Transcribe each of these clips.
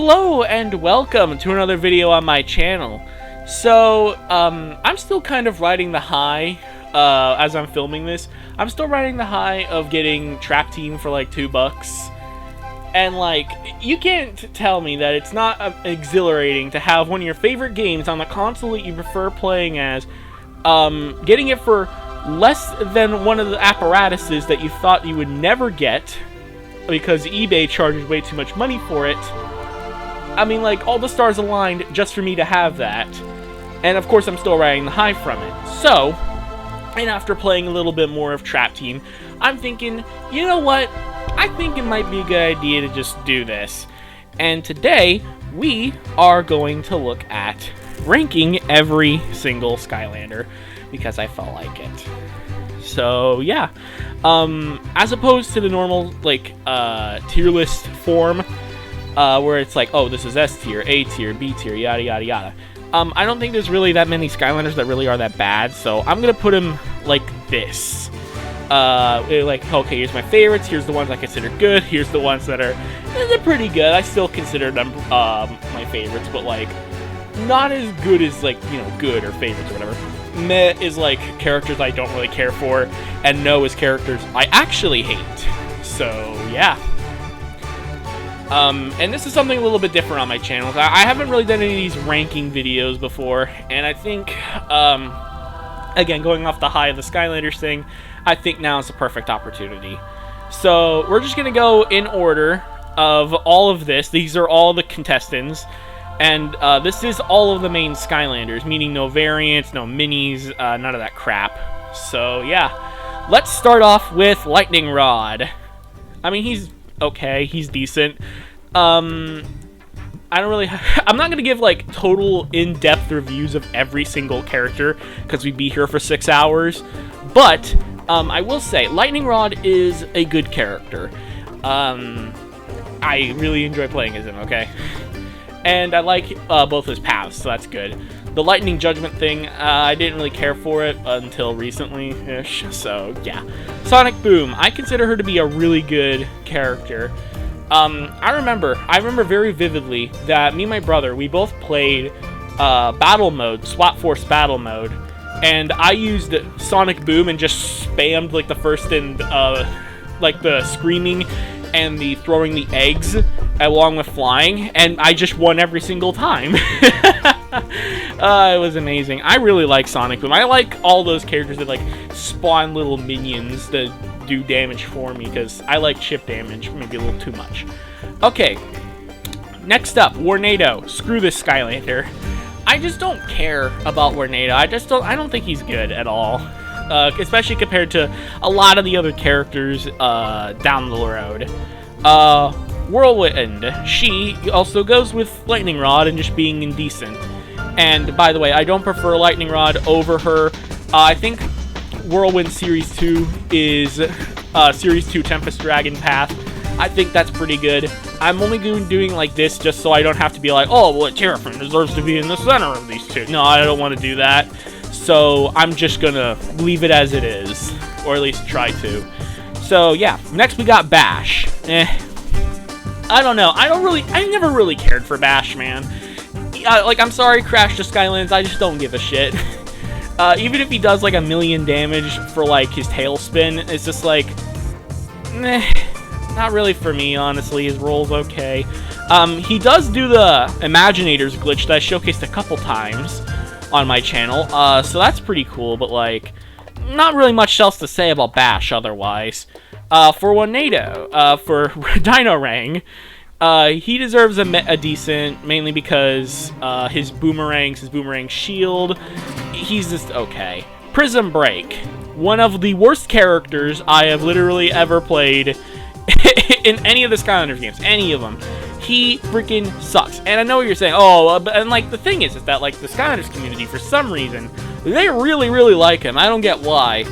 Hello and welcome to another video on my channel. So, I'm still kind of riding the high, as I'm filming this. I'm still riding the high of getting Trap Team for like $2. And like, you can't tell me that it's not exhilarating to have one of your favorite games on the console that you prefer playing as, getting it for less than one of the apparatuses that you thought you would never get, because eBay charges way too much money for it. I mean, like, all the stars aligned just for me to have that. And of course, I'm still riding the high from it. So, and after playing a little bit more of Trap Team, I'm thinking, you know what? I think it might be a good idea to just do this. And today, we are going to look at ranking every single Skylander, because I felt like it. So, yeah. As opposed to the normal, like, tier list form, where it's like, oh, this is S tier, A tier, B tier, yada, yada, yada. I don't think there's really that many Skylanders that really are that bad, so I'm gonna put them like this. Like, okay, here's my favorites, here's the ones I consider good, here's the ones that are, they're pretty good. I still consider them, my favorites, but, like, not as good as, like, you know, good or favorites or whatever. Meh is, like, characters I don't really care for, and no is characters I actually hate. So, yeah. And this is something a little bit different on my channel. I haven't really done any of these ranking videos before, and I think, again, going off the high of the Skylanders thing, I think now is the perfect opportunity. So, we're just gonna go in order of all of this. These are all the contestants. And this is all of the main Skylanders, meaning no variants, no minis, none of that crap. So, yeah. Let's start off with Lightning Rod. I mean, he's okay. He's decent. I don't really... I'm not going to give, like, total in-depth reviews of every single character, because we'd be here for 6 hours. But, I will say, Lightning Rod is a good character. I really enjoy playing as him, okay? And I like both his paths, so that's good. The Lightning Judgment thing, I didn't really care for it until recently-ish, so yeah. Sonic Boom, I consider her to be a really good character. I remember very vividly that me and my brother, we both played battle mode, SWAT Force battle mode, and I used Sonic Boom and just spammed like the first and like the screaming and the throwing the eggs along with flying, and I just won every single time. It was amazing. I really like Sonic Boom. I like all those characters that like spawn little minions that do damage for me, because I like chip damage, maybe a little too much. Okay, next up, Warnado. Screw this Skylander. I just don't care about Warnado. I don't think he's good at all. Especially compared to a lot of the other characters down the road. Whirlwind. She also goes with Lightning Rod and just being indecent. And by the way, I don't prefer Lightning Rod over her. I think Whirlwind Series 2 is Series 2 Tempest Dragon Path. I think that's pretty good. I'm only doing like this just so I don't have to be like, oh, well, Terrafin deserves to be in the center of these two. No, I don't want to do that. So I'm just gonna leave it as it is, or at least try to. So yeah, next we got Bash. I don't know. I never really cared for Bash, man. Like, I'm sorry, Crash to Skylands, I just don't give a shit. Even if he does like 1,000,000 damage for like his tail spin, it's just like, not really for me, honestly. His roll's okay. He does do the Imaginators glitch that I showcased a couple times on my channel, so that's pretty cool, but like, not really much else to say about Bash otherwise. For Warnado, for Dino Rang, he deserves a decent, mainly because his boomerang shield, he's just okay. Prism Break, one of the worst characters I have literally ever played in any of the Skylanders games, any of them. He freaking sucks. And I know what you're saying, oh, and like, the thing is that like the Skylanders community, for some reason, they really, really like him. I don't get why.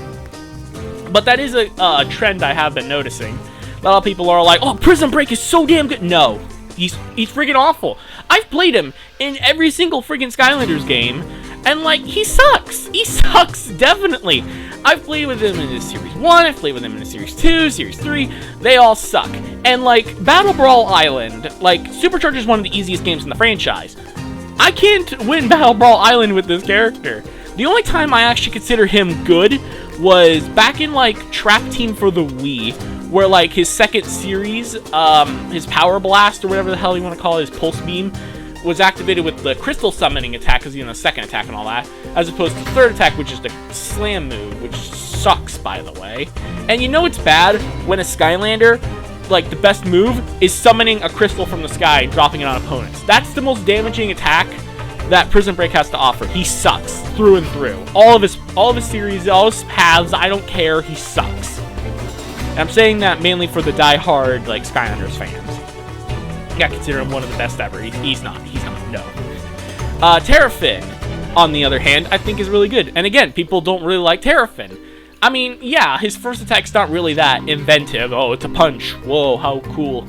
But that is a trend I have been noticing. A lot of people are like, oh, Prism Break is so damn good. No, he's freaking awful. I've played him in every single freaking Skylanders game, and like, he sucks. He sucks, definitely. I've played with him in Series 1, I've played with him in Series 2, Series 3. They all suck. And, like, Battle Brawl Island, like, Superchargers is one of the easiest games in the franchise. I can't win Battle Brawl Island with this character. The only time I actually consider him good was back in, like, Trap Team for the Wii, where, like, his second series, his Power Blast, or whatever the hell you want to call it, his Pulse Beam, was activated with the Crystal Summoning attack, because, you know, second attack and all that, as opposed to the third attack, which is the Slam move, which sucks, by the way. And you know it's bad when a Skylander, like, the best move is summoning a crystal from the sky and dropping it on opponents. That's the most damaging attack that Prison Break has to offer. He sucks through and through. All of his series, all his paths, I don't care, he sucks. And I'm saying that mainly for the die-hard, like, Skylanders fans. You gotta consider him one of the best ever. He's not, no. Terrafin, on the other hand, I think is really good. And again, people don't really like Terrafin. I mean, yeah, his first attack's not really that inventive. Oh, it's a punch. Whoa, how cool.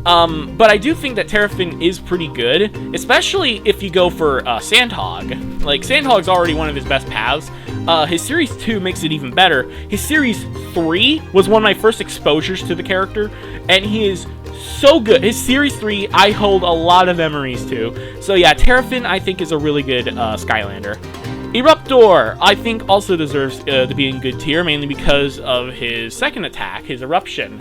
But I do think that Terrafin is pretty good, especially if you go for Sandhog. Like, Sandhog's already one of his best paths. His Series 2 makes it even better. His Series 3 was one of my first exposures to the character, and he is so good. His Series 3, I hold a lot of memories to. So yeah, Terrafin, I think, is a really good Skylander. Eruptor, I think, also deserves to be in good tier, mainly because of his second attack, his Eruption.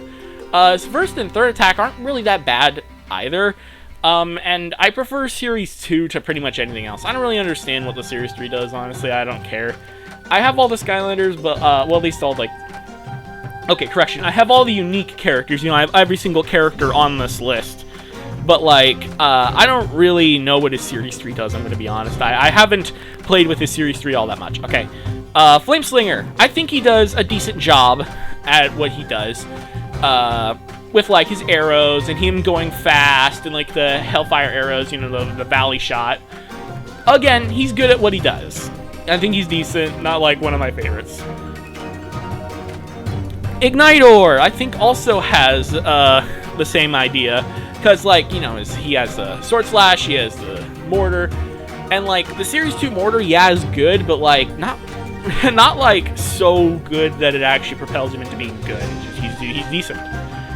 His first and third attack aren't really that bad either, and I prefer Series 2 to pretty much anything else. I don't really understand what the Series 3 does, honestly. I don't care. I have all the Skylanders, but, well, at least all, like... Okay, correction. I have all the unique characters. You know, I have every single character on this list. But, like, I don't really know what his Series 3 does, I'm going to be honest. I haven't played with his Series 3 all that much. Okay. Flameslinger. I think he does a decent job at what he does. With, like, his arrows and him going fast and, like, the Hellfire arrows, you know, the Valley Shot. Again, he's good at what he does. I think he's decent, not, like, one of my favorites. Ignitor, I think, also has the same idea. Because, like, you know, he has the Sword Slash, he has the Mortar. And, like, the Series 2 Mortar, yeah, is good, but, like, not like, so good that it actually propels him into being good. He's decent.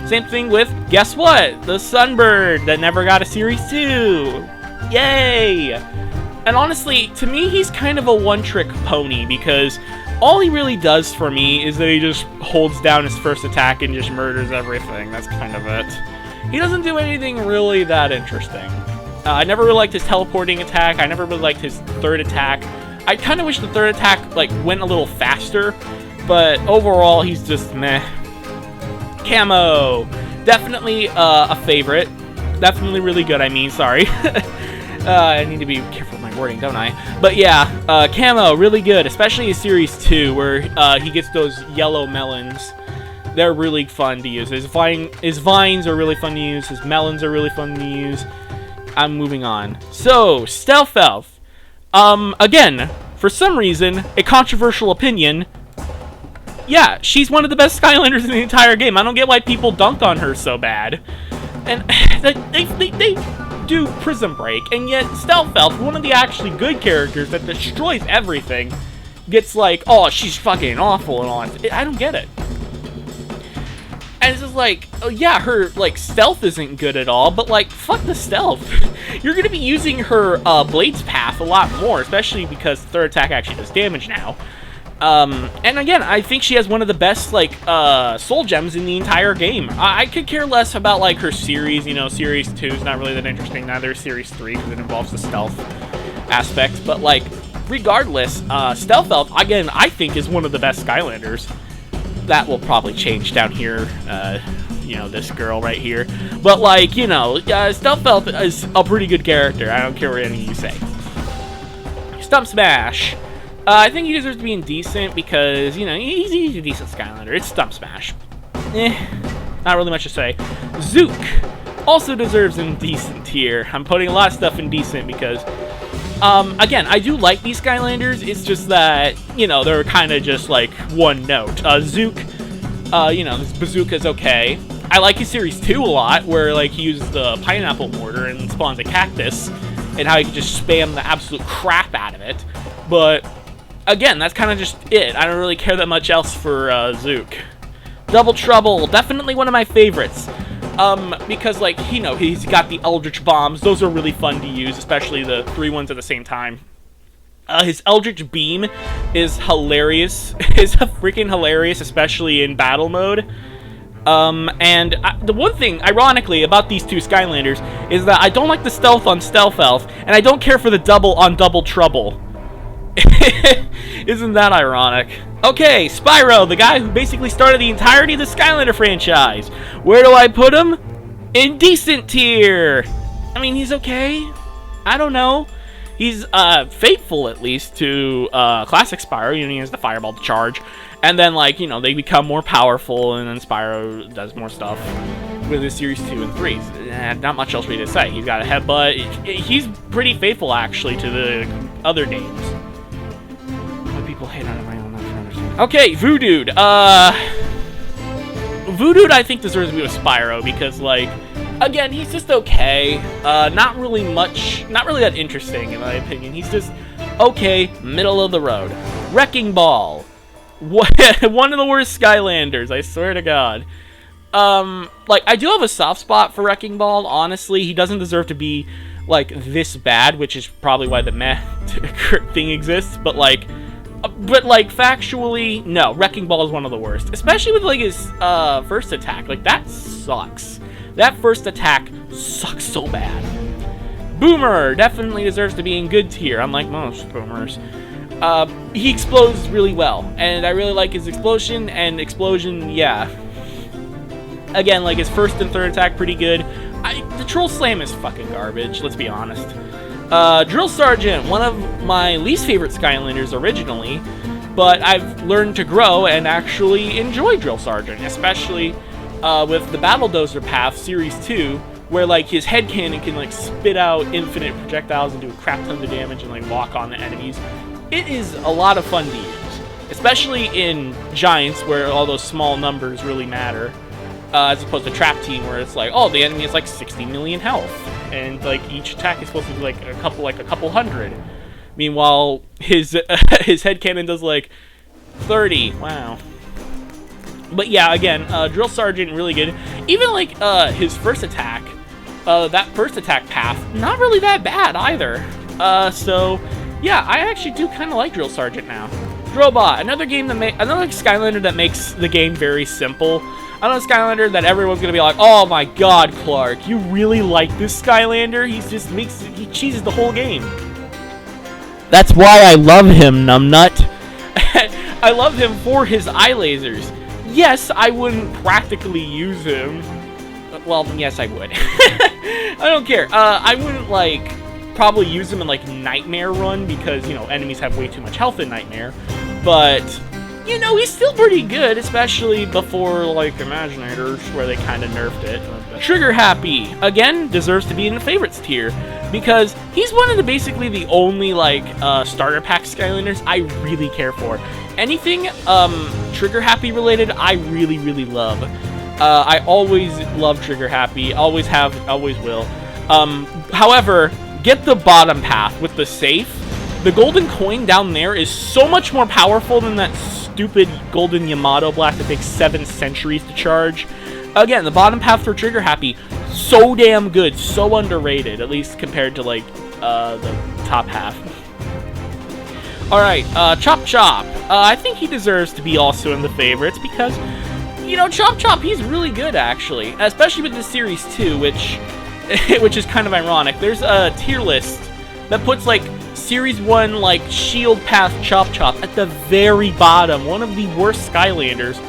Same thing with, guess what? The Sunbird that never got a Series 2. Yay! And honestly, to me, he's kind of a one-trick pony, because all he really does for me is that he just holds down his first attack and just murders everything. That's kind of it. He doesn't do anything really that interesting. I never really liked his teleporting attack. I never really liked his third attack. I kind of wish the third attack, like, went a little faster, but overall, he's just meh. Camo. Definitely a favorite. Definitely really good, I mean, sorry. I need to be careful with my wording, don't I? But yeah, Camo, really good, especially in Series 2, where he gets those yellow melons. They're really fun to use. His vines are really fun to use. His melons are really fun to use. I'm moving on. So, Stealth Elf. Again, for some reason, a controversial opinion. Yeah, she's one of the best Skylanders in the entire game. I don't get why people dunk on her so bad. And they do Prison Break, and yet Stealth Elf, one of the actually good characters that destroys everything, gets like, oh, she's fucking awful and all that. I don't get it. And it's just like, oh yeah, her, like, stealth isn't good at all, but, like, fuck the stealth. You're gonna be using her, Blades Path a lot more, especially because the third attack actually does damage now. And again, I think she has one of the best, like, soul gems in the entire game. I could care less about, like, her series, you know, Series 2 is not really that interesting, neither is Series 3, because it involves the stealth aspect, but, like, regardless, Stealth Elf, again, I think is one of the best Skylanders. That will probably change down here, you know, this girl right here. But, like, you know, Stealth Elf is a pretty good character. I don't care what any of you say. Stump Smash. I think he deserves to be indecent because, you know, he's a decent Skylander. It's Stump Smash. Not really much to say. Zook also deserves indecent tier. I'm putting a lot of stuff in decent because... again, I do like these Skylanders, it's just that, you know, they're kind of just, like, one note. Zook, you know, this bazooka's okay. I like his Series 2 a lot, where, like, he uses the pineapple mortar and spawns a cactus, and how he can just spam the absolute crap out of it. But, again, that's kind of just it. I don't really care that much else for, Zook. Double Trouble, definitely one of my favorites. Because, like, you know, he's got the Eldritch Bombs. Those are really fun to use, especially the 3 ones at the same time. His Eldritch Beam is hilarious. Is freaking hilarious, especially in battle mode. The one thing, ironically, about these 2 Skylanders is that I don't like the stealth on Stealth Elf, and I don't care for the double on Double Trouble. Isn't that ironic? Okay, Spyro, the guy who basically started the entirety of the Skylander franchise. Where do I put him? In decent tier. I mean, he's okay. I don't know. He's faithful, at least, to classic Spyro. You know, he has the fireball to charge. And then, like, you know, they become more powerful, and then Spyro does more stuff with his Series 2 and 3. Not much else for me to say. He's got a headbutt. He's pretty faithful, actually, to the other games. People hate on him, I don't understand. Okay, Voodooed. Voodooed, I think, deserves to be with Spyro because, like, again, he's just okay. Not really that interesting, in my opinion. He's just okay, middle of the road. Wrecking Ball. One of the worst Skylanders, I swear to God. Like, I do have a soft spot for Wrecking Ball, honestly. He doesn't deserve to be, like, this bad, which is probably why the meh thing exists, but, like, factually, no, Wrecking Ball is one of the worst. Especially with, like, his, first attack. Like, that sucks. That first attack sucks so bad. Boomer definitely deserves to be in good tier, unlike most Boomers. He explodes really well, and I really like his explosion, yeah. Again, like, his first and third attack, pretty good. The Troll Slam is fucking garbage, let's be honest. Drill Sergeant, one of my least favorite Skylanders originally, but I've learned to grow and actually enjoy Drill Sergeant, especially with the Battle Dozer Path Series 2, where, like, his head cannon can, like, spit out infinite projectiles and do a crap ton of damage and, like, walk on the enemies. It is a lot of fun to use, especially in Giants, where all those small numbers really matter, as opposed to Trap Team, where it's like, oh, the enemy has, like, 60 million health. And, like, each attack is supposed to be, like, a couple hundred. Meanwhile, his head cannon does, like, 30. Wow. But, yeah, again, Drill Sergeant, really good. Even, like, his first attack, that first attack path, not really that bad, either. So, yeah, I actually do kind of like Drill Sergeant now. Drillbot, another Skylander that makes the game very simple. Another Skylander that everyone's gonna be like, oh my god, Clark, you really like this Skylander? He cheeses the whole game. That's why I love him, numbnut. I love him for his eye lasers. Yes, I wouldn't practically use him. Well, yes, I would. I don't care. I wouldn't, like, probably use him in, like, Nightmare Run because, you know, enemies have way too much health in Nightmare. But, you know, he's still pretty good, especially before, like, Imaginators, where they kind of nerfed it. Trigger Happy, again, deserves to be in the favorites tier, because he's one of the, basically the only, like, starter pack Skylanders I really care for. Anything, Trigger Happy related, I really, really love. I always love Trigger Happy, always have, always will. However, get the bottom path with the safe. The golden coin down there is so much more powerful than that stupid golden Yamato Black that takes 7 centuries to charge. Again, the bottom path for Trigger Happy, so damn good, so underrated, at least compared to, like, the top half. Alright, Chop Chop. I think he deserves to be also in the favorites because, you know, Chop Chop, he's really good, actually. Especially with this Series 2, which is kind of ironic. There's a tier list that puts, like, Series 1, like, Shield Path Chop Chop at the very bottom. One of the worst Skylanders.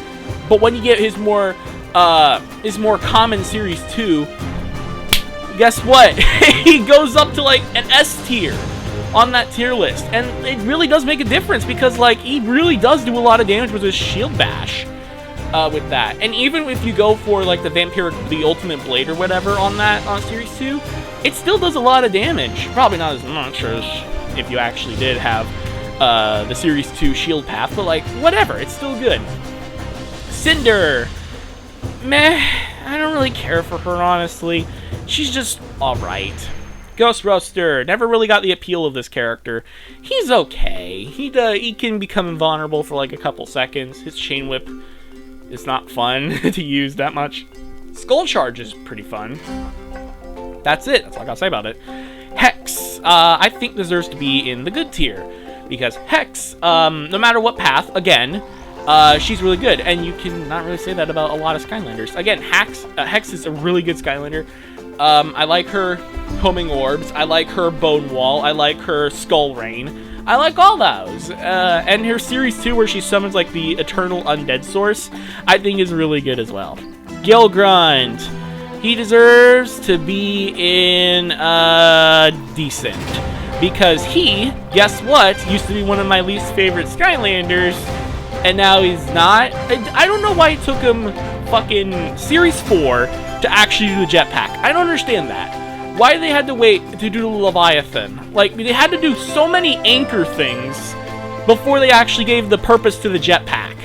But when you get his more common Series 2, guess what? He goes up to, like, an S tier on that tier list. And it really does make a difference because, like, he really does do a lot of damage with his Shield Bash with that. And even if you go for, like, the the Ultimate Blade or whatever on Series 2, it still does a lot of damage. Probably not as much as if you actually did have the Series 2 Shield Path, but, like, whatever, it's still good. Cinder. Meh, I don't really care for her, honestly. She's just alright. Ghost Roaster, never really got the appeal of this character. He's okay. He can become invulnerable for, like, a couple seconds. His Chain Whip is not fun to use that much. Skullcharge is pretty fun. That's it. That's all I gotta say about it. Hex, I think deserves to be in the good tier. Because Hex, no matter what path, again, she's really good. And you can not really say that about a lot of Skylanders. Again, Hex is a really good Skylander. I like her homing orbs. I like her bone wall. I like her skull rain. I like all those. And her series 2, where she summons like the eternal undead source, I think is really good as well. Gilgrunt. He deserves to be in decent. Because he, guess what, used to be one of my least favorite Skylanders, and now he's not. I don't know why it took him fucking Series 4 to actually do the jetpack. I don't understand that. Why they had to wait to do the Leviathan? Like, they had to do so many anchor things before they actually gave the purpose to the jetpack.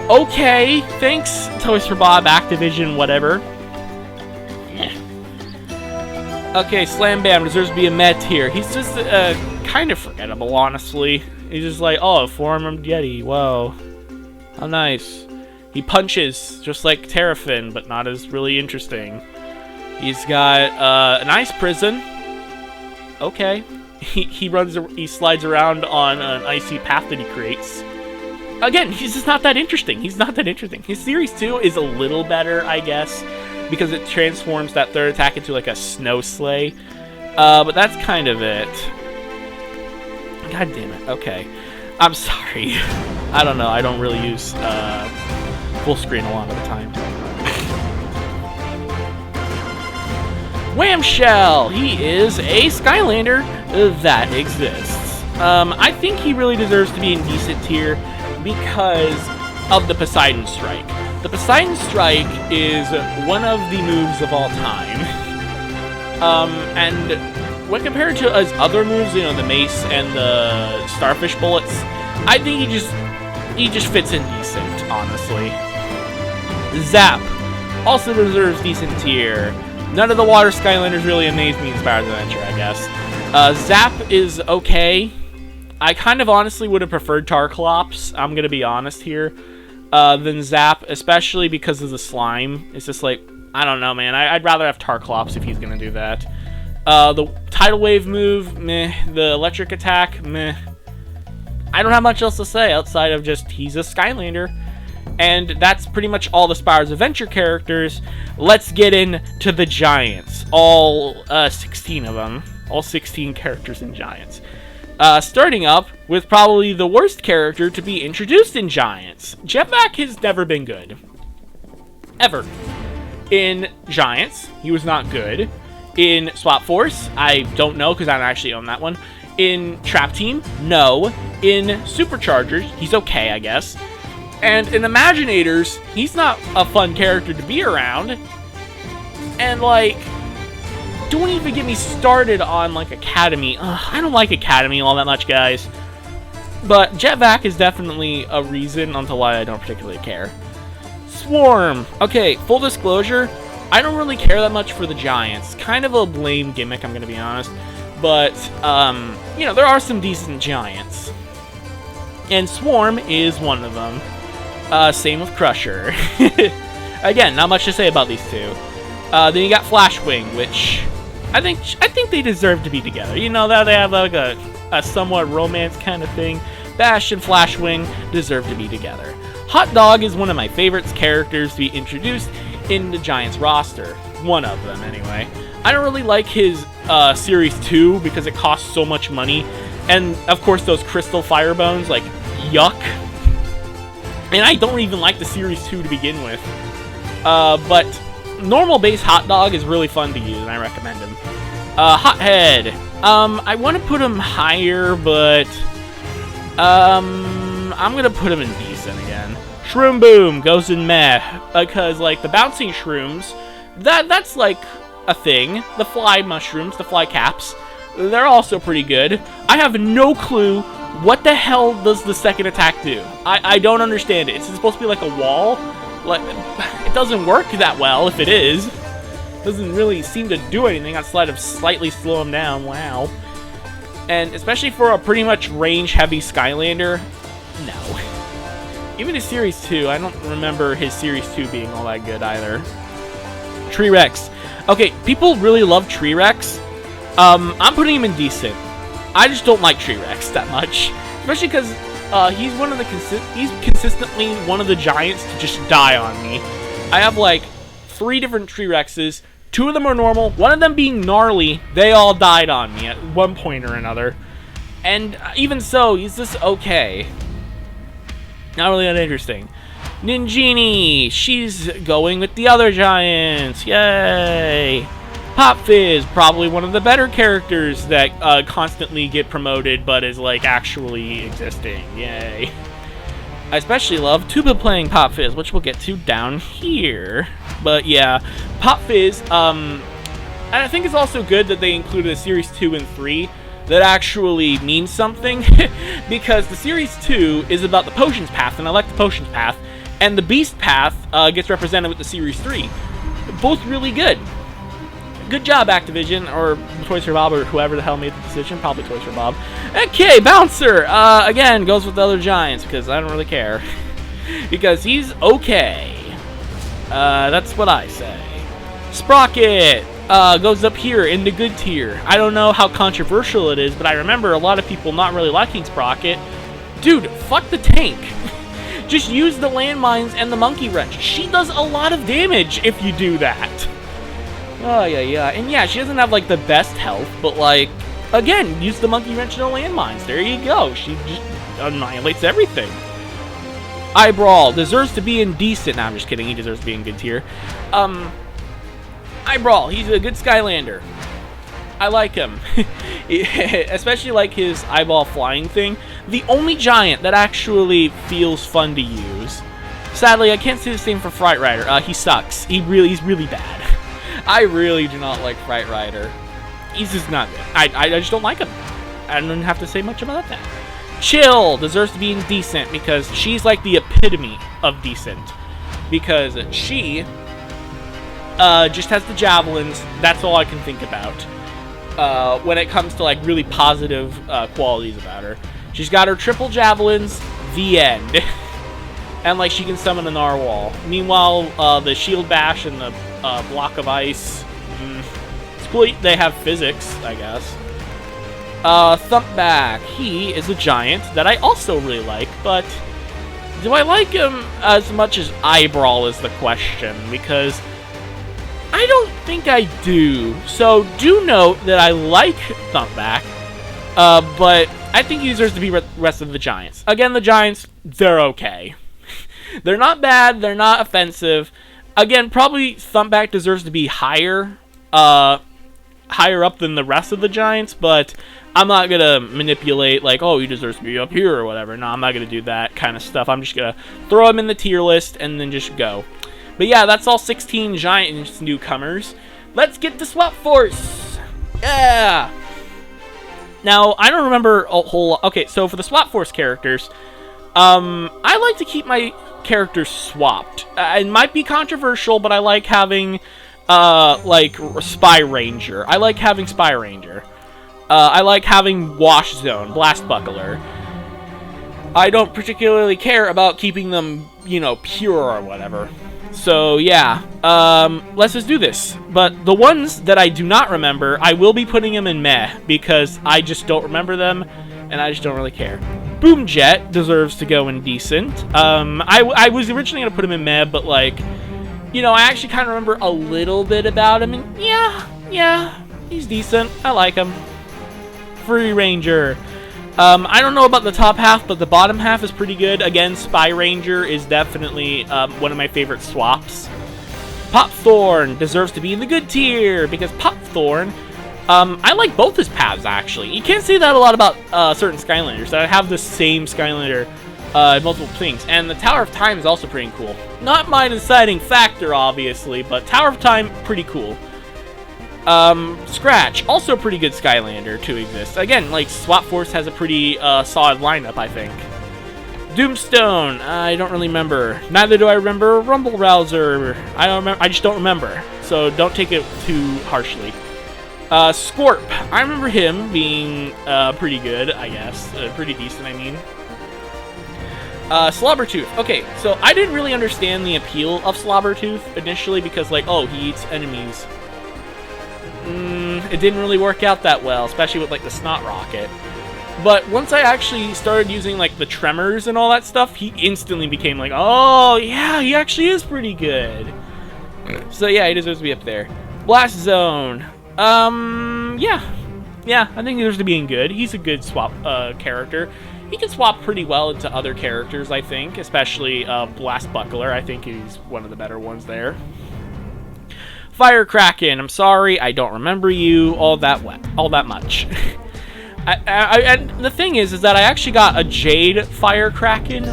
Okay, thanks, Toys for Bob, Activision, whatever. Okay, Slam Bam deserves to be a Met tier. He's just kind of forgettable, honestly. He's just like, oh, four-armed Yeti, whoa. How nice. He punches, just like Terrafin, but not as really interesting. He's got an ice prison. Okay. He slides around on an icy path that he creates. Again, he's just not that interesting. He's not that interesting. His Series 2 is a little better, I guess, because it transforms that third attack into like a snow sleigh. But that's kind of it. God damn it. Okay. I'm sorry. I don't know. I don't really use full screen a lot of the time. Whamshell! He is a Skylander that exists. I think he really deserves to be in decent tier because of the Poseidon Strike. The Poseidon Strike is one of the moves of all time. And when compared to his other moves, you know, the Mace and the Starfish Bullets, I think he just fits in decent, honestly. Zap also deserves decent tier. None of the water Skylanders really amaze me in Spyro's Adventure, I guess. Zap is okay. I kind of honestly would have preferred Tarklops, I'm gonna be honest here, than Zap, especially because of the slime. It's just like, I don't know, man. I'd rather have Tarklops if he's gonna do that. The Tidal Wave move, meh. The Electric Attack, meh. I don't have much else to say outside of just he's a Skylander. And that's pretty much all the Spyro's Adventure characters. Let's get into the Giants. All 16 of them. All 16 characters in Giants. Starting up with probably the worst character to be introduced in Giants. Jetpack has never been good. Ever. In Giants, he was not good. In Swap Force, I don't know because I don't actually own that one. In Trap Team, no. In Superchargers, he's okay, I guess. And in Imaginators, he's not a fun character to be around. And, like, don't even get me started on, like, Academy. I don't like Academy all that much, guys. But Jetpack is definitely a reason onto why I don't particularly care. Swarm. Okay, full disclosure, I don't really care that much for the Giants. Kind of a lame gimmick, I'm going to be honest. But, you know, there are some decent Giants. And Swarm is one of them. Same with Crusher. Again, not much to say about these two. Then you got Flashwing, which I think they deserve to be together. You know, that they have like a somewhat romance kind of thing. Bash and Flashwing deserve to be together. Hot Dog is one of my favorite characters to be introduced in the Giants roster. One of them, anyway. I don't really like his Series 2 because it costs so much money. And, of course, those Crystal Firebones, like, yuck. And I don't even like the Series 2 to begin with. But normal base Hot Dog is really fun to use, and I recommend him. Hothead. I want to put him higher, but I'm going to put him in decent again. Shroom Boom goes in meh, because, like, the bouncing shrooms, that's, like, a thing. The fly mushrooms, the fly caps, they're also pretty good. I have no clue what the hell does the second attack do. I don't understand it. It's supposed to be like a wall. Like, it doesn't work that well if it is. It doesn't really seem to do anything outside of slightly slow him down. Wow. And especially for a pretty much range-heavy Skylander, no. Even his Series 2, I don't remember his Series 2 being all that good either. Tree-Rex. Okay, people really love Tree-Rex. I'm putting him in decent. I just don't like Tree-Rex that much. Especially because he's consistently one of the giants to just die on me. I have like 3 different Tree-Rexes. 2 of them are normal. 1 of them being gnarly. They all died on me at one point or another. And even so, he's just okay. Not really that interesting. Ninjini, she's going with the other giants. Yay! Pop Fizz, probably one of the better characters that constantly get promoted, but is like actually existing. Yay! I especially love Tuba playing Pop Fizz, which we'll get to down here. But yeah, Pop Fizz. And I think it's also good that they included a Series 2 and 3 that actually means something, because the Series 2 is about the Potions Path, and I like the Potions Path, and the Beast Path gets represented with the Series 3. Both really good. Good job, Activision, or Toys for Bob, or whoever the hell made the decision. Probably Toys for Bob. Okay, Bouncer, again, goes with the other giants, because I don't really care. Because he's okay. That's what I say. Sprocket goes up here in the good tier. I don't know how controversial it is, but I remember a lot of people not really liking Sprocket. Dude, fuck the tank. Just use the landmines and the monkey wrench. She does a lot of damage if you do that. Oh, yeah. And yeah, she doesn't have, like, the best health, but, like, again, use the monkey wrench and the landmines. There you go. She just annihilates everything. Eyebrawl deserves to be in decent. Nah, I'm just kidding. He deserves to be in good tier. Eyebrawl, he's a good Skylander. I like him. Especially like his eyeball flying thing. The only giant that actually feels fun to use. Sadly, I can't say the same for Fright Rider. He sucks. He's really bad. I really do not like Fright Rider. He's just not good. I just don't like him. I don't have to say much about that. Chill deserves to be in decent because she's like the epitome of decent. Because she just has the javelins. That's all I can think about when it comes to like really positive qualities about her. She's got her triple javelins. The end. And like she can summon a narwhal. Meanwhile, the shield bash and the block of ice. It's cool. They have physics, I guess. Thumpback. He is a giant that I also really like, but do I like him as much as Eyebrawl is the question, because I don't think I do. So do note that I like Thumpback, but I think he deserves to be rest of the giants. Again, the giants, they're okay. They're not bad, they're not offensive. Again, probably Thumpback deserves to be higher up than the rest of the giants, but I'm not going to manipulate, like, oh, he deserves to be up here or whatever. No, I'm not going to do that kind of stuff. I'm just going to throw him in the tier list and then just go. But yeah, that's all 16 giant newcomers. Let's get to Swap Force! Yeah! Now, I don't remember a whole lot. Okay, so for the Swap Force characters, I like to keep my characters swapped. It might be controversial, but I like having, like, Spy Ranger. I like having Spy Ranger. I like having Wash Zone, Blast Buckler. I don't particularly care about keeping them, you know, pure or whatever. So, yeah. Let's just do this. But the ones that I do not remember, I will be putting them in meh, because I just don't remember them, and I just don't really care. Boomjet deserves to go in decent. I was originally going to put him in meh, but, like, you know, I actually kind of remember a little bit about him, and yeah, he's decent. I like him. Free Ranger. I don't know about the top half, but the bottom half is pretty good. Again, Spy Ranger is definitely one of my favorite swaps. Popthorn deserves to be in the good tier, because Popthorn, I like both his paths, actually. You can't say that a lot about certain Skylanders, that have the same Skylander multiple things. And the Tower of Time is also pretty cool. Not my deciding factor, obviously, but Tower of Time, pretty cool. Scratch, also pretty good Skylander to exist. Again, like, Swap Force has a pretty solid lineup, I think. Doomstone, I don't really remember. Neither do I remember Rumble Rouser. I just don't remember. So don't take it too harshly. Scorp, I remember him being pretty good, I guess. Pretty decent, I mean. Slobbertooth. Okay, so I didn't really understand the appeal of Slobbertooth initially because, like, oh, he eats enemies. It didn't really work out that well, especially with, like, the Snot Rocket. But once I actually started using, like, the tremors and all that stuff, he instantly became like, oh, yeah, he actually is pretty good. So, yeah, he deserves to be up there. Blast Zone. Yeah. Yeah, I think he deserves to be in good. He's a good swap character. He can swap pretty well into other characters, I think, especially Blast Buckler. I think he's one of the better ones there. Fire Kraken. I'm sorry, I don't remember you all that much. And the thing is that I actually got a Jade Fire Kraken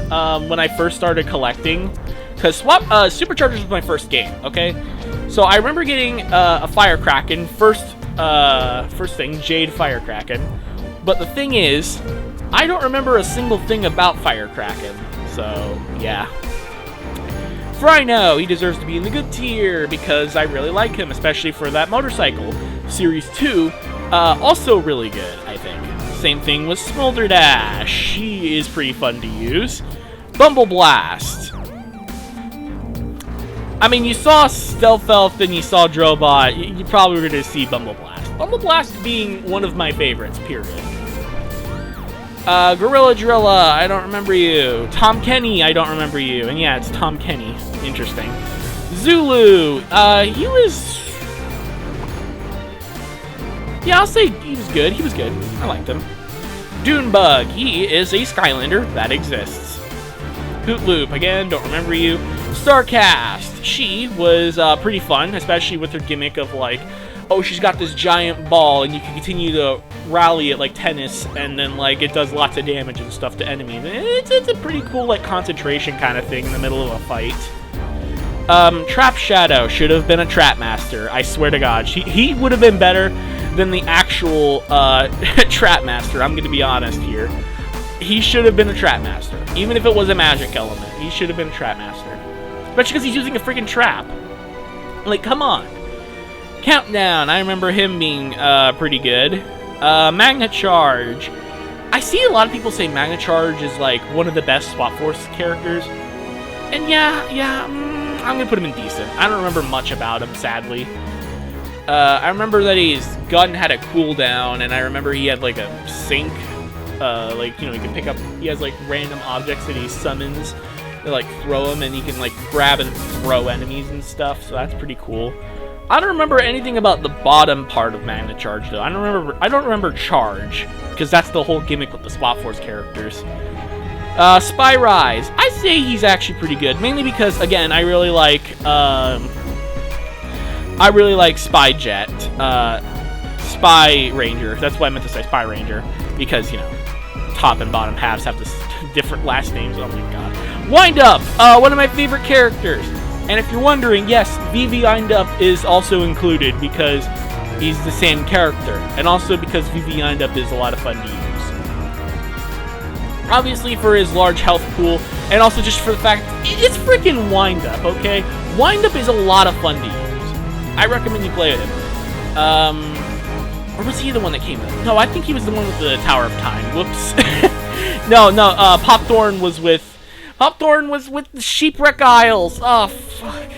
when I first started collecting, because Superchargers was my first game. Okay, so I remember getting a Fire Kraken first thing, Jade Fire Kraken. But the thing is, I don't remember a single thing about Fire Kraken. So yeah. For I know, he deserves to be in the good tier because I really like him, especially for that motorcycle. Series 2, also really good, I think. Same thing with Smolder Dash. She is pretty fun to use. Bumble Blast. I mean, you saw Stealth Elf, then you saw Drobot. You probably were going to see Bumble Blast. Bumble Blast being one of my favorites, period. Gorilla Drilla, I don't remember you. Tom Kenny, I don't remember you. And yeah, it's Tom Kenny. Interesting. Zulu, he was... Yeah, I'll say he was good. He was good. I liked him. Dunebug, he is a Skylander that exists. Hootloop, again, don't remember you. Starcast, she was pretty fun, especially with her gimmick of like, oh, she's got this giant ball and you can continue to rally it like tennis, and then like it does lots of damage and stuff to enemies. It's a pretty cool like concentration kind of thing in the middle of a fight. Trap Shadow should have been a Trap Master. I swear to God, he would have been better than the actual Trap Master. I'm gonna be honest here. He should have been a Trap Master, even if it was a magic element. He should have been a Trap Master, especially because he's using a freaking trap. Like, come on. Countdown, I remember him being pretty good. Magna Charge. I see a lot of people say Magna Charge is like one of the best Swap Force characters. And yeah, I'm gonna put him in decent. I don't remember much about him, sadly. I remember that his gun had a cooldown, and I remember he had like a sink. Like, you know, he can pick up, he has like random objects that he summons to like throw them, and he can like grab and throw enemies and stuff, so that's pretty cool. I don't remember anything about the bottom part of Magna Charge though. I don't remember Charge, because that's the whole gimmick with the Swap Force characters. Spyrise, I say he's actually pretty good, mainly because again I really like Spyjet, Spy Ranger. That's why I meant to say Spy Ranger, because you know, top and bottom halves have this different last names. Oh my God. Wind Up, one of my favorite characters. And if you're wondering, yes, VV Wind Up is also included because he's the same character, and also because VV Wind Up is a lot of fun to use. Obviously for his large health pool, and also just for the fact it's freaking Wind Up, okay? Wind Up is a lot of fun to use. I recommend you play with him. Or was he the one that came in? No, I think he was the one with the Tower of Time. Whoops. No, Popthorn was with the Sheepwreck Isles. Oh, fuck.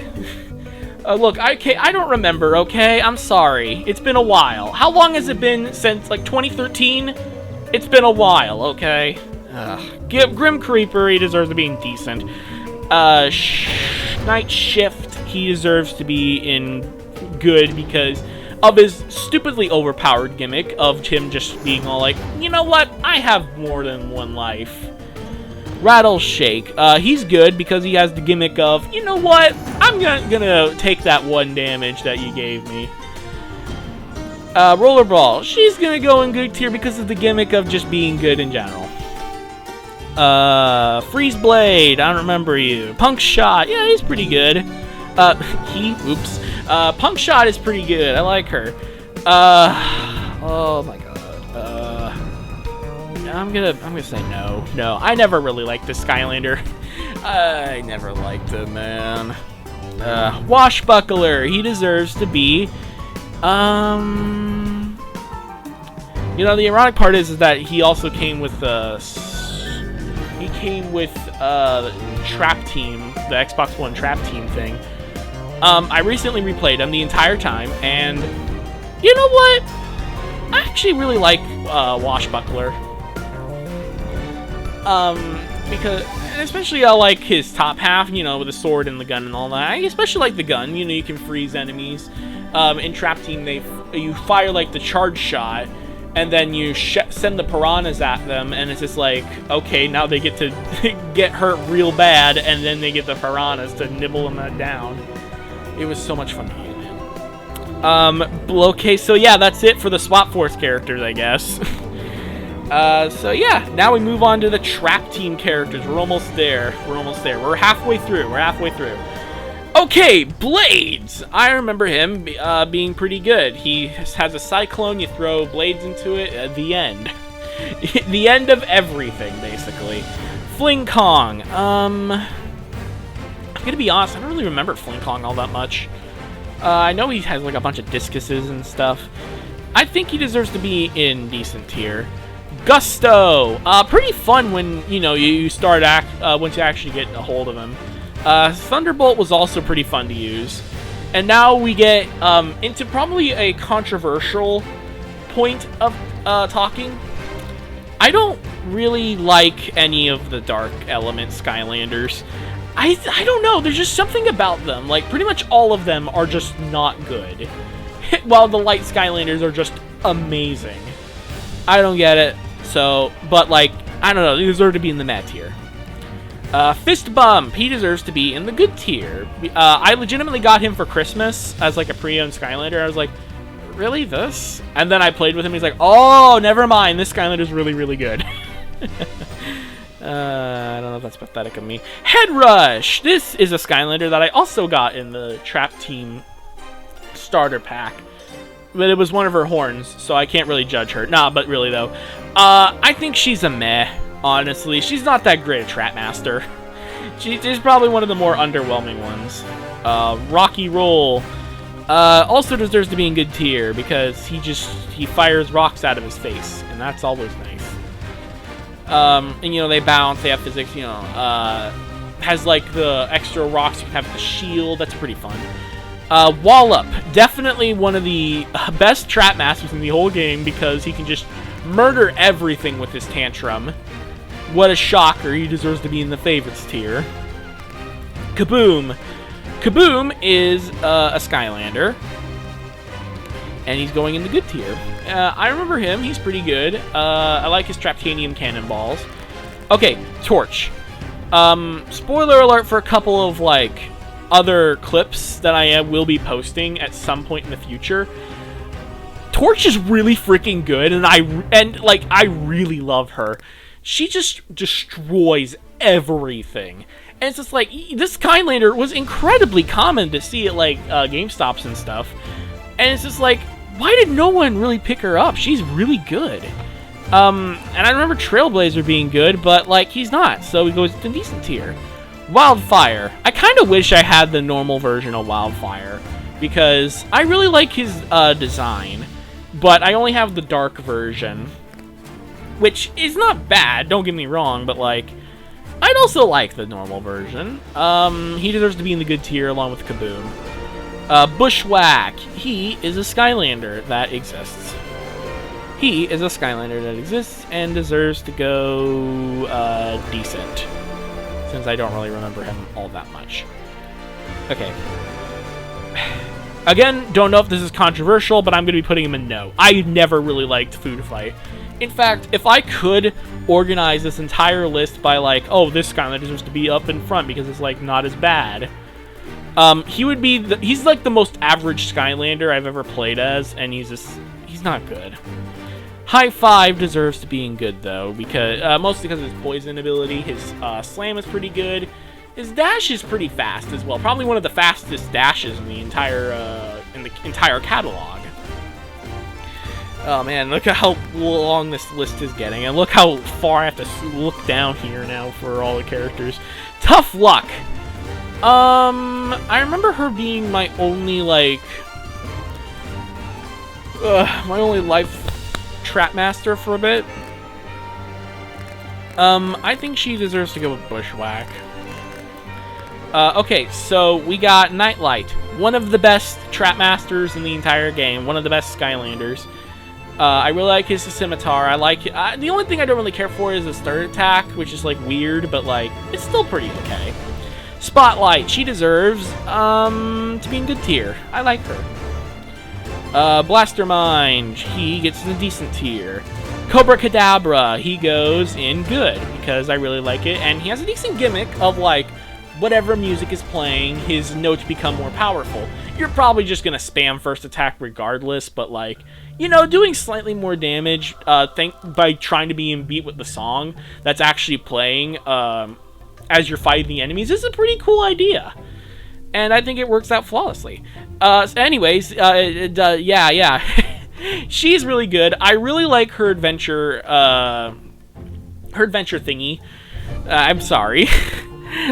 Look, I don't remember, okay? I'm sorry. It's been a while. How long has it been since, like, 2013? It's been a while, okay? Grim Creeper, he deserves to be decent. Night Shift, he deserves to be in good because of his stupidly overpowered gimmick of him just being all like, you know what? I have more than one life. Rattle Shake, he's good because he has the gimmick of, you know what? I'm gonna take that one damage that you gave me. Rollerball, she's gonna go in good tier because of the gimmick of just being good in general. Freeze Blade, I don't remember you. Punk Shot, yeah, he's pretty good. Punk Shot is pretty good. I like her. Oh my God. I'm gonna say no. No, I never really liked the Skylander. I never liked him, man. Washbuckler, he deserves to be. You know, the ironic part is that he also came with He came with Trap Team, the Xbox One Trap Team thing. I recently replayed him the entire time, and you know what? I actually really like Washbuckler. Because, and especially I like his top half, you know, with the sword and the gun and all that. I especially like the gun. You know, you can freeze enemies. In Trap Team, you fire like the charge shot, and then you send the piranhas at them, and it's just like, okay, now they get to get hurt real bad, and then they get the piranhas to nibble them down. It was so much fun to use. Okay, so yeah, that's it for the Swap Force characters, I guess. So yeah, now we move on to the Trap Team characters. We're almost there. We're halfway through. Okay, Blades! I remember him being pretty good. He has a cyclone, you throw blades into it, at the end. The end of everything, basically. Fling Kong. I'm gonna be honest, I don't really remember Fling Kong all that much. I know he has like a bunch of discuses and stuff. I think he deserves to be in decent tier. Gusto! Pretty fun when, you know, you start once you actually get a hold of him. Thunderbolt was also pretty fun to use. And now we get into probably a controversial point of talking. I don't really like any of the Dark Element Skylanders. I don't know, there's just something about them. Like, pretty much all of them are just not good. While the Light Skylanders are just amazing. I don't get it. So, but like, I don't know, they deserve to be in the mad tier. Fist Bump, he deserves to be in the good tier. I legitimately got him for Christmas as like a pre-owned Skylander. I was like, really, this? And then I played with him, he's like, oh, never mind, this Skylander's really, really good. I don't know if that's pathetic of me. Head Rush! This is a Skylander that I also got in the Trap Team starter pack. But it was one of her horns, so I can't really judge her. Nah, but really though. I think she's a meh, honestly. She's not that great a Trap Master. She's probably one of the more underwhelming ones. Rocky Roll. Also deserves to be in good tier, because he fires rocks out of his face, and that's always nice. And you know, they bounce, they have physics, you know, has like the extra rocks, you can have the shield, that's pretty fun. Wallop, definitely one of the best Trap Masters in the whole game, because he can just murder everything with his tantrum. What a shocker, he deserves to be in the favorites tier. Kaboom. Kaboom is a Skylander, and he's going in the good tier. I remember him, he's pretty good. I like his Traptanium cannonballs. Okay, Torch. Spoiler alert for a couple of, like, other clips that I will be posting at some point in the future. Torch is really freaking good, and I really love her. She just destroys everything. And it's just like, this Skylander was incredibly common to see at like GameStops and stuff. And it's just like, why did no one really pick her up? She's really good. And I remember Trailblazer being good, but like he's not, so he goes to decent tier. Wildfire. I kind of wish I had the normal version of Wildfire, because I really like his design, but I only have the dark version, which is not bad, don't get me wrong, but like, I'd also like the normal version. He deserves to be in the good tier along with Kaboom. Bushwhack. He is a Skylander that exists. He is a Skylander that exists and deserves to go decent, since I don't really remember him all that much. Okay. Again, don't know if this is controversial, but I'm going to be putting him in no. I never really liked Food Fight. In fact, if I could organize this entire list by like, oh, this Skylander deserves to be up in front because it's like not as bad, he would be he's like the most average Skylander I've ever played as, and he's not good. High Five deserves to be in good though, because mostly because of his poison ability. His slam is pretty good. His dash is pretty fast as well. Probably one of the fastest dashes in the entire catalog. Oh man, look at how long this list is getting, and look how far I have to look down here now for all the characters. Tough Luck. I remember her being my only like my only life Trap Master for a bit. I think she deserves to go with Bushwhack. Okay, so we got Nightlight, one of the best Trap Masters in the entire game, one of the best Skylanders. I really like his scimitar. I like it. The only thing I don't really care for is his third attack, which is like weird, but like it's still pretty okay. Spotlight, she deserves to be in good tier. I like her. Blastermind, he gets in a decent tier. Cobra Kadabra, he goes in good because I really like it, and he has a decent gimmick of like whatever music is playing, his notes become more powerful. You're probably just gonna spam first attack regardless, but like, you know, doing slightly more damage by trying to be in beat with the song that's actually playing as you're fighting the enemies is a pretty cool idea. And I think it works out flawlessly. Anyways, yeah. She's really good. I really like her adventure thingy. I'm sorry.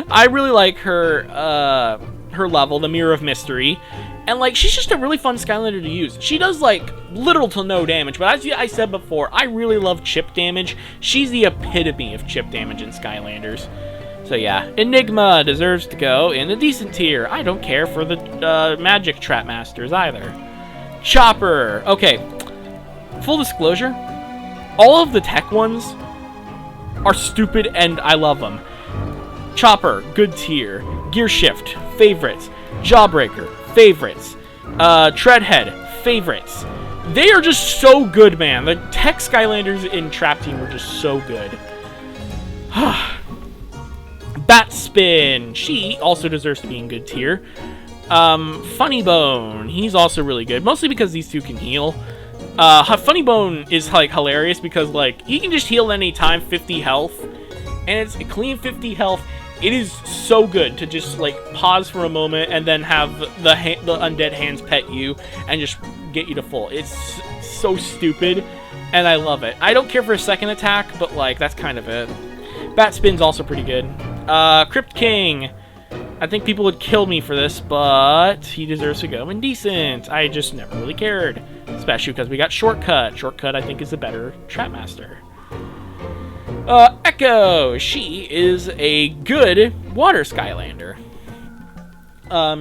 I really like her level, the Mirror of Mystery. And, like, she's just a really fun Skylander to use. She does, like, little to no damage. But as I said before, I really love chip damage. She's the epitome of chip damage in Skylanders. So, yeah. Enigma deserves to go in a decent tier. I don't care for the Magic Trap Masters either. Chopper. Okay. Full disclosure, all of the tech ones are stupid and I love them. Chopper, good tier. Gear Shift, favorites. Jawbreaker, favorites. Treadhead, favorites. They are just so good, man. The tech Skylanders in Trap Team are just so good. Bat Spin, she also deserves to be in good tier. Funny Bone, he's also really good, mostly because these two can heal. Funny Bone is like hilarious because like he can just heal at any time, 50 health, and it's a clean 50 health. It is so good to just like pause for a moment and then have the undead hands pet you and just get you to full. It's so stupid, and I love it. I don't care for a second attack, but like that's kind of it. Bat Spin's also pretty good. Crypt King. I think people would kill me for this, but he deserves to go in decent. I just never really cared, especially because we got Shortcut. Shortcut, I think, is a better Trap Master. Echo. She is a good Water Skylander.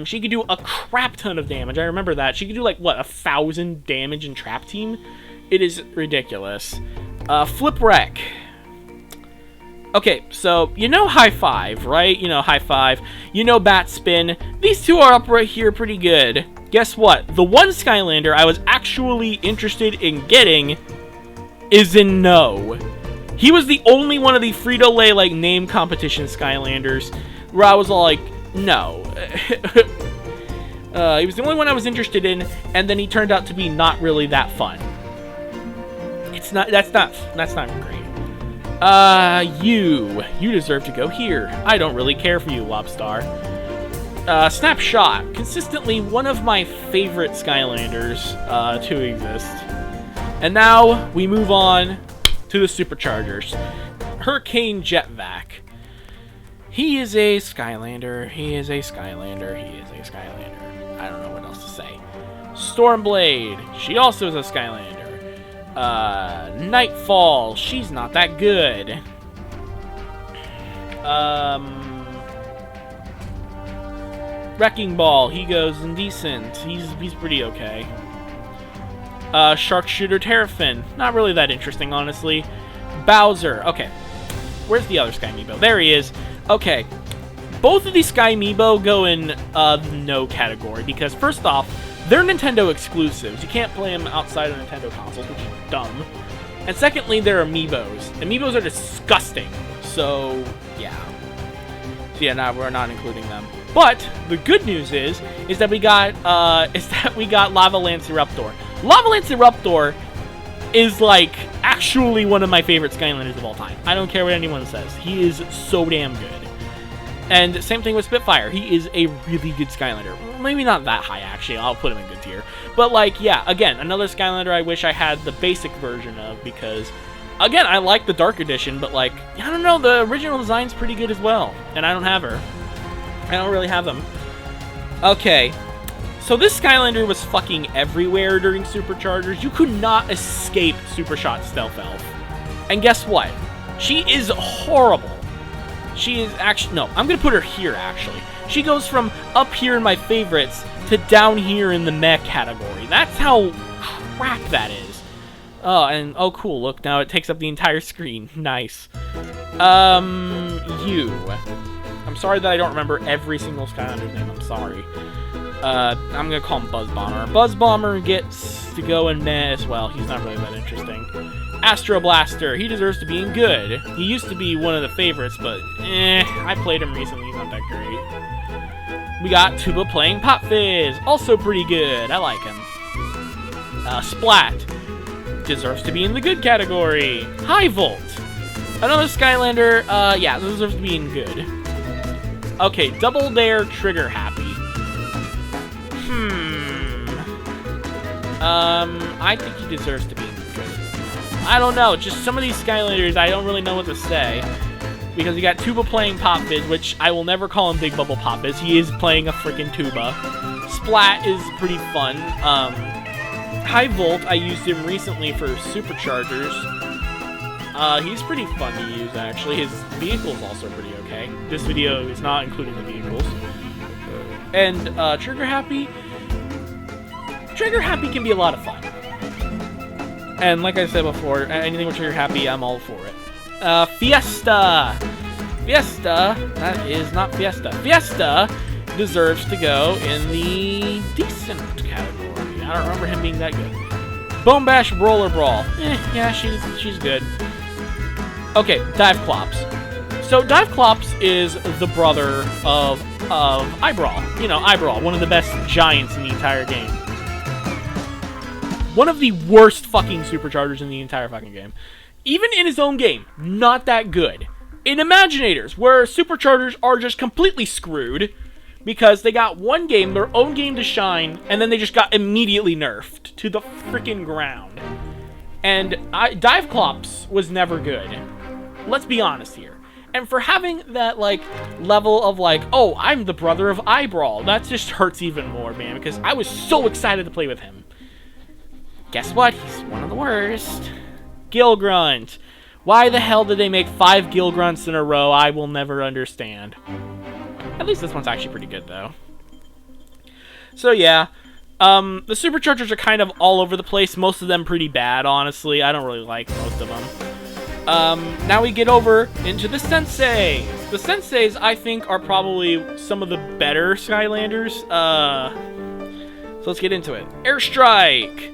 She could do a crap ton of damage. I remember that. She could do, like, what, 1,000 damage in Trap Team? It is ridiculous. Flip Wreck. Okay, so, you know High Five, right? You know High Five. You know Bat Spin. These two are up right here pretty good. Guess what? The one Skylander I was actually interested in getting is in No. He was the only one of the Frito-Lay, like, name competition Skylanders where I was all like, no. He was the only one I was interested in, and then he turned out to be not really that fun. That's not great. You deserve to go here. I don't really care for you, Lobstar. Snapshot, consistently one of my favorite Skylanders to exist. And now we move on to the Superchargers. Hurricane Jetvac. He is a Skylander. He is a Skylander. He is a Skylander. I don't know what else to say. Stormblade. She also is a Skylander. Nightfall. She's not that good. Wrecking Ball. He goes indecent. He's pretty okay. Sharpshooter Terrafin. Not really that interesting, honestly. Bowser. Okay. Where's the other Sky Amiibo? There he is. Okay. Both of these Sky Amiibo go in the no category because, first off, they're Nintendo exclusives. You can't play them outside of Nintendo consoles, which is dumb. And secondly, they're Amiibos. Amiibos are disgusting. So, yeah. So yeah, no, we're not including them. But the good news is that we got Lava Lanciraptor. Lava Lanciraptor is like actually one of my favorite Skylanders of all time. I don't care what anyone says. He is so damn good. And same thing with Spitfire. He is a really good Skylander. Maybe not that high, actually. I'll put him in good tier. But, like, yeah, again, another Skylander I wish I had the basic version of because, again, I like the Dark Edition, but, like, I don't know, the original design's pretty good as well. And I don't have her. I don't really have them. Okay. So this Skylander was fucking everywhere during Superchargers. You could not escape Super Shot Stealth Elf. And guess what? She is horrible. She is actually... No, I'm going to put her here, actually. She goes from up here in my favorites to down here in the meh category. That's how crap that is. Oh, and... Oh, cool. Look, now it takes up the entire screen. Nice. You. I'm sorry that I don't remember every single Skylander's name. I'm sorry. I'm going to call him Buzz Bomber. Buzz Bomber gets to go in meh as well. He's not really that interesting. Astro Blaster. He deserves to be in good. He used to be one of the favorites, but I played him recently. He's not that great. We got Tuba playing Pop Fizz. Also pretty good. I like him. Splat. Deserves to be in the good category. High Volt. Another Skylander. Yeah, deserves to be in good. Okay, Double Dare Trigger Happy. I think he deserves to be in good. I don't know, just some of these Skylanders, I don't really know what to say. Because you got Tuba playing Pop Fizz, which I will never call him Big Bubble Pop Fizz. He is playing a freaking tuba. Splat is pretty fun. High Volt, I used him recently for Superchargers. He's pretty fun to use, actually. His vehicle's also pretty okay. This video is not including the vehicles. And Trigger Happy can be a lot of fun. And like I said before, anything with Trigger Happy, I'm all for it. Fiesta! Fiesta, that is not Fiesta. Fiesta deserves to go in the decent category. I don't remember him being that good. Bone Bash Roller Brawl. Yeah, she's good. Okay, Dive Clops. So Dive Clops is the brother of Eyebrawl. You know, Eyebrawl, one of the best giants in the entire game. One of the worst fucking Superchargers in the entire fucking game. Even in his own game, not that good. In Imaginators, where Superchargers are just completely screwed because they got one game, their own game to shine, and then they just got immediately nerfed to the freaking ground. And Dive Clops was never good. Let's be honest here. And for having that, like, level of, like, oh, I'm the brother of Eyebrawl, that just hurts even more, man, because I was so excited to play with him. Guess what? He's one of the worst. Gilgrunt. Why the hell did they make 5 Gilgrunts in a row? I will never understand. At least this one's actually pretty good, though. So, yeah. The Superchargers are kind of all over the place. Most of them pretty bad, honestly. I don't really like most of them. Now we get over into the Senseis. The Senseis, I think, are probably some of the better Skylanders. So let's get into it. Airstrike.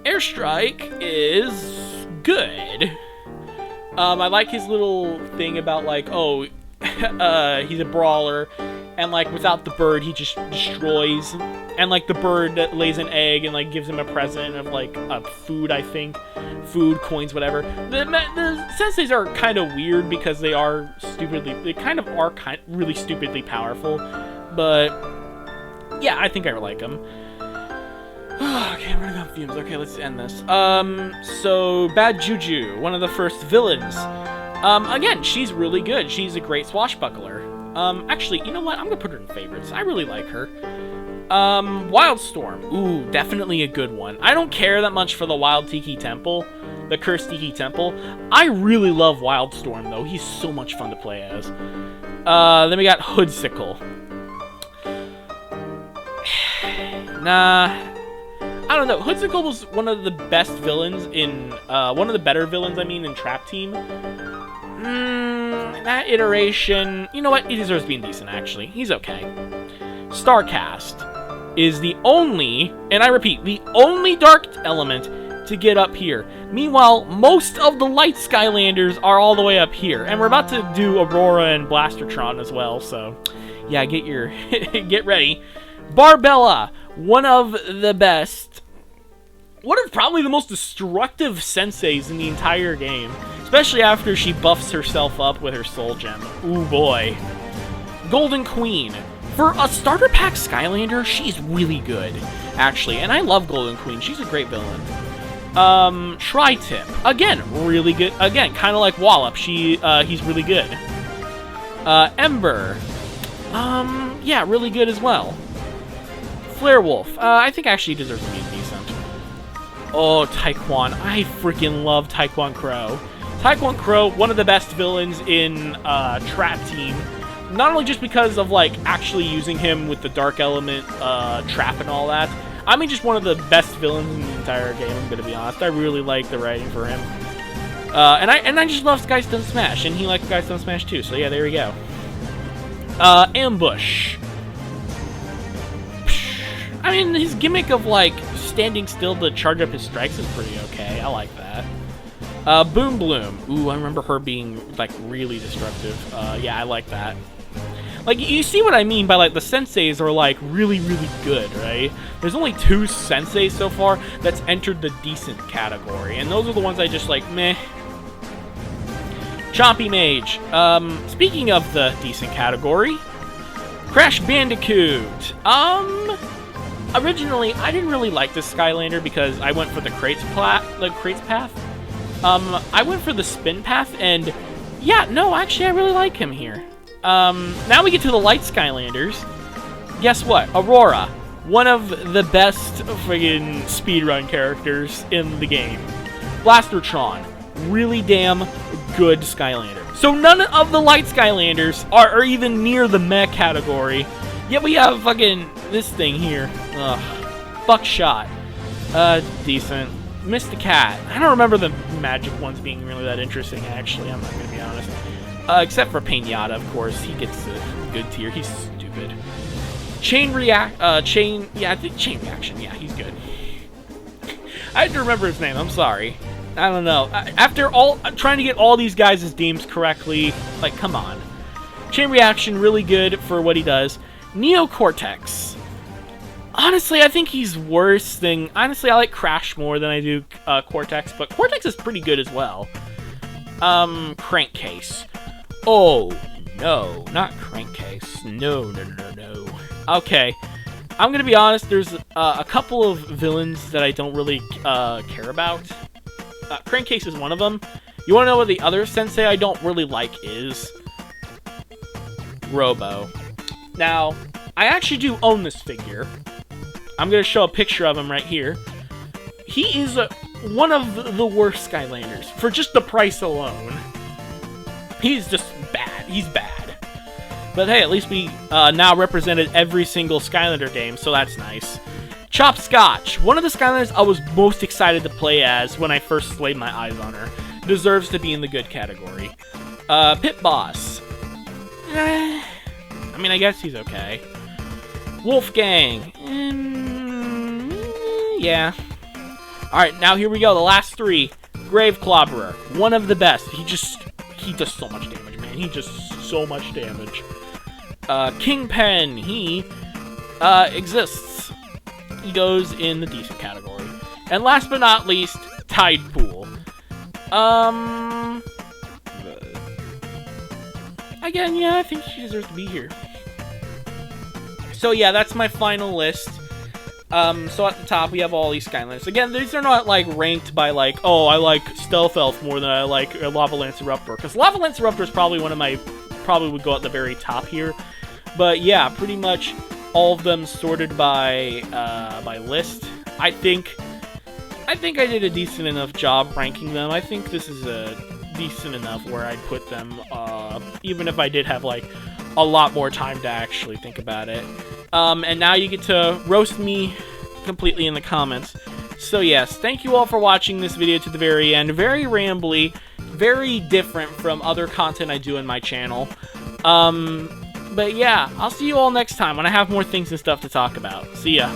Airstrike is good. I like his little thing about, like, oh, he's a brawler, and, like, without the bird, he just destroys. And, like, the bird lays an egg and, like, gives him a present of, like, food, I think. Food, coins, whatever. The Senseis are kind of weird because they are really stupidly powerful. But, yeah, I think I like them. Okay, I'm running on fumes. Okay, let's end this. So, Bad Juju, one of the first villains. Again, she's really good. She's a great swashbuckler. Actually, you know what? I'm gonna put her in favorites. I really like her. Wildstorm. Ooh, definitely a good one. I don't care that much for the Wild Tiki Temple, the Cursed Tiki Temple. I really love Wildstorm, though. He's so much fun to play as. Then we got Hoodsicle. Nah. I don't know. Hoodsicle was one of the best villains in, one of the better villains, I mean, in Trap Team. That iteration, you know what? He deserves being decent, actually. He's okay. Starcast is the only, and I repeat, the only dark element to get up here. Meanwhile, most of the light Skylanders are all the way up here. And we're about to do Aurora and Blastertron as well, so yeah, get your, get ready. Barbella, one of the best. One of probably the most destructive Senseis in the entire game. Especially after she buffs herself up with her Soul Gem. Ooh boy. Golden Queen. For a starter pack Skylander, she's really good, actually. And I love Golden Queen. She's a great villain. Tri-Tip. Again, really good. Again, kind of like Wallop. He's really good. Ember. Yeah, really good as well. Flare Wolf. I think actually he deserves to be decent. Oh, Taekwon. I freaking love Taekwon Crow. Taekwon Crow, one of the best villains in Trap Team. Not only just because of, like, actually using him with the Dark Element trap and all that. I mean, just one of the best villains in the entire game, I'm gonna be honest. I really like the writing for him. And I just love Sky Stone Smash, and he likes Sky Stone Smash too, so yeah, there we go. Ambush. I mean, his gimmick of, like, standing still to charge up his strikes is pretty okay. I like that. Boom Bloom. Ooh, I remember her being, like, really destructive. Yeah, I like that. Like, you see what I mean by, like, the senseis are, like, really, really good, right? There's only 2 senseis so far that's entered the decent category, and those are the ones I just, like, meh. Chompy Mage. Speaking of the decent category, Crash Bandicoot. Originally, I didn't really like this Skylander because I went for the crates path. I went for the spin path, and yeah, no, actually, I really like him here. Now we get to the light Skylanders. Guess what? Aurora, one of the best friggin' speedrun characters in the game. Blastertron, really damn good Skylander. So none of the light Skylanders are even near the meh category. Yet we have fucking this thing here. Ugh. Buckshot. Decent. Mr. Cat. I don't remember the magic ones being really that interesting, actually. I'm not gonna be honest. Except for Pinata, of course. He gets a good tier. He's stupid. Yeah, I think Chain Reaction. Yeah, he's good. I had to remember his name. I'm sorry. I don't know. After trying to get all these guys' names correctly, like, come on. Chain Reaction, really good for what he does. Neo Cortex. Honestly, I think he's worse than... Honestly, I like Crash more than I do Cortex, but Cortex is pretty good as well. Crankcase. Oh, no, not Crankcase. No. Okay, I'm gonna be honest, there's a couple of villains that I don't really care about. Crankcase is one of them. You wanna know what the other sensei I don't really like is? Robo. Now, I actually do own this figure. I'm going to show a picture of him right here. He is one of the worst Skylanders, for just the price alone. He's just bad. He's bad. But hey, at least we now represented every single Skylander game, so that's nice. Chopscotch, one of the Skylanders I was most excited to play as when I first laid my eyes on her. Deserves to be in the good category. Pit Boss. I mean, I guess he's okay. Wolfgang. Yeah. Alright, now here we go. The last 3. Grave Clobberer. One of the best. He does so much damage, man. He does so much damage. Kingpin. He exists. He goes in the decent category. And last but not least, Tide Pool. Again, yeah, I think she deserves to be here. So yeah, that's my final list. So at the top, we have all these Skylanders. Again, these are not, like, ranked by, like, oh, I like Stealth Elf more than I like Lava Lanceruptor. Because Lava Lanceruptor is probably one of my... Probably would go at the very top here. But yeah, pretty much all of them sorted by list. I think I did a decent enough job ranking them. I think this is a decent enough where I'd put them, even if I did have, like, a lot more time to actually think about it. And now you get to roast me completely in the comments. So yes, thank you all for watching this video to the very end. Very rambly, very different from other content I do in my channel. But yeah, I'll see you all next time when I have more things and stuff to talk about. See ya.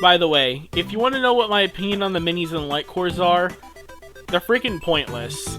By the way, if you want to know what my opinion on the minis and light cores are, they're freaking pointless.